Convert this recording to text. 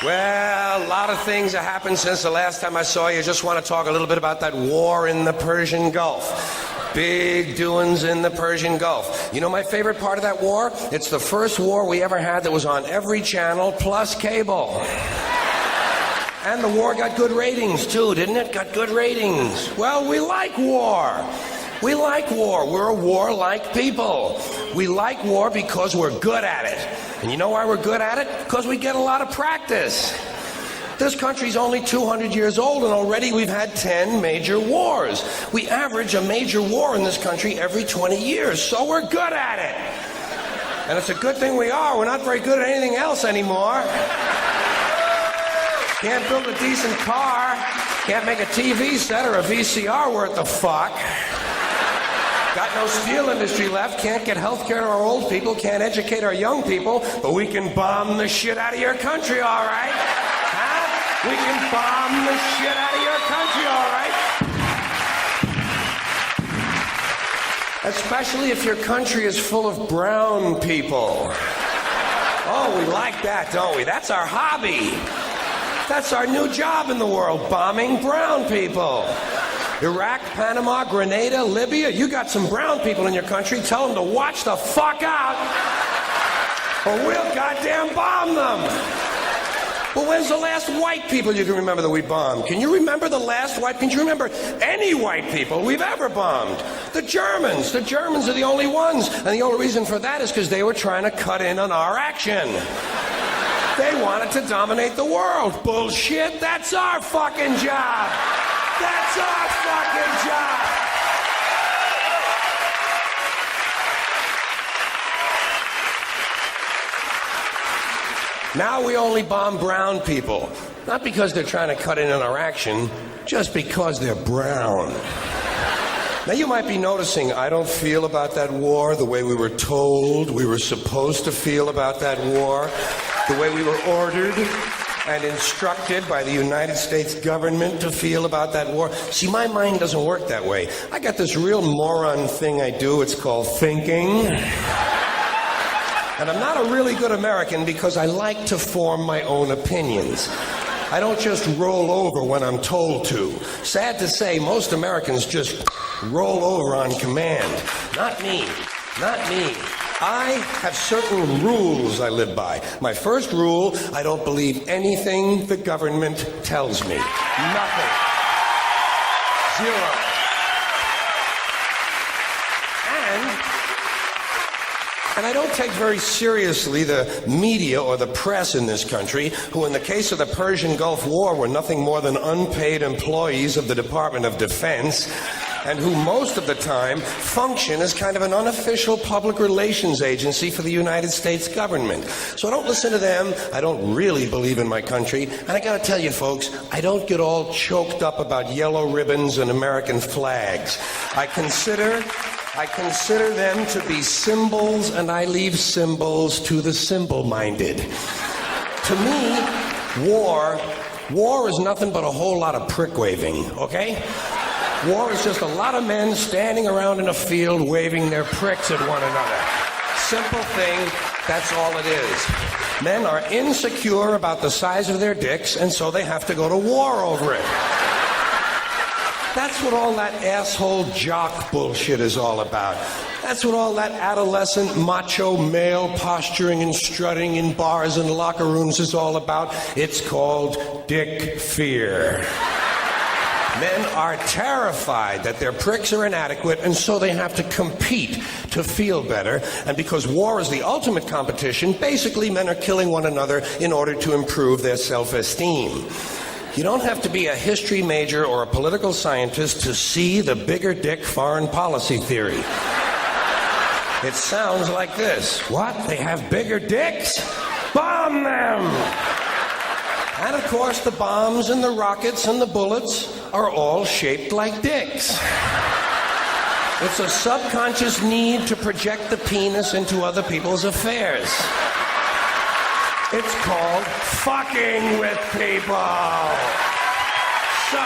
Well, a lot of things have happened since the last time I saw you. Just want to talk a little bit about that war in the Persian Gulf. Big doings in the Persian Gulf. You know my favorite part of that war? It's the first war we ever had that was on every channel plus cable. And the war got good ratings too, didn't it? Got good ratings. Well, we like war. We like war. We're a warlike people. We like war because we're good at it. And you know why we're good at it? Because we get a lot of practice. This country's only 200 years old, and already we've had 10 major wars. We average a major war in this country every 20 years, so we're good at it. And it's a good thing we are. We're not very good at anything else anymore. Can't build a decent car. Can't make a TV set or a VCR worth the fuck. Got no steel industry left, can't get health care to our old people, can't educate our young people, but we can bomb the shit out of your country, all right? Huh? We can bomb the shit out of your country, all right? Especially if your country is full of brown people. Oh, we like that, don't we? That's our hobby. That's our new job in the world, bombing brown people. Iraq, Panama, Grenada, Libya, you got some brown people in your country, tell them to watch the fuck out, or we'll goddamn bomb them. But when's the last white people you can remember that we bombed? Can you remember the last white, can you remember any white people we've ever bombed? The Germans. The Germans are the only ones, and the only reason for that is because they were trying to cut in on our action. They wanted to dominate the world. Bullshit, that's our fucking job. That's our fucking job! Now we only bomb brown people. Not because they're trying to cut in on our action, just because they're brown. Now you might be noticing I don't feel about that war the way we were told we were supposed to feel about that war, the way we were ordered and instructed by the United States government to feel about that war. See, my mind doesn't work that way. I got this real moron thing I do. It's called thinking. And I'm not a really good American because I like to form my own opinions. I don't just roll over when I'm told to. Sad to say, most Americans just roll over on command. Not me. Not me. I have certain rules I live by. My first rule, I don't believe anything the government tells me. Nothing. Zero. And I don't take very seriously the media or the press in this country, who in the case of the Persian Gulf War were nothing more than unpaid employees of the Department of Defense, and who most of the time function as kind of an unofficial public relations agency for the United States government. So I don't listen to them. I don't really believe in my country. And I gotta tell you folks, I don't get all choked up about yellow ribbons and American flags. I consider them to be symbols, and I leave symbols to the simple-minded. To me, war is nothing but a whole lot of prick waving, okay? War is just a lot of men standing around in a field waving their pricks at one another. Simple thing, that's all it is. Men are insecure about the size of their dicks, and so they have to go to war over it. That's what all that asshole jock bullshit is all about. That's what all that adolescent macho male posturing and strutting in bars and locker rooms is all about. It's called dick fear. Men are terrified that their pricks are inadequate, and so they have to compete to feel better. And because war is the ultimate competition, basically men are killing one another in order to improve their self-esteem. You don't have to be a history major or a political scientist to see the bigger dick foreign policy theory. It sounds like this. What? They have bigger dicks? Bomb them! And of course, the bombs and the rockets and the bullets are all shaped like dicks. It's a subconscious need to project the penis into other people's affairs. It's called fucking with people. So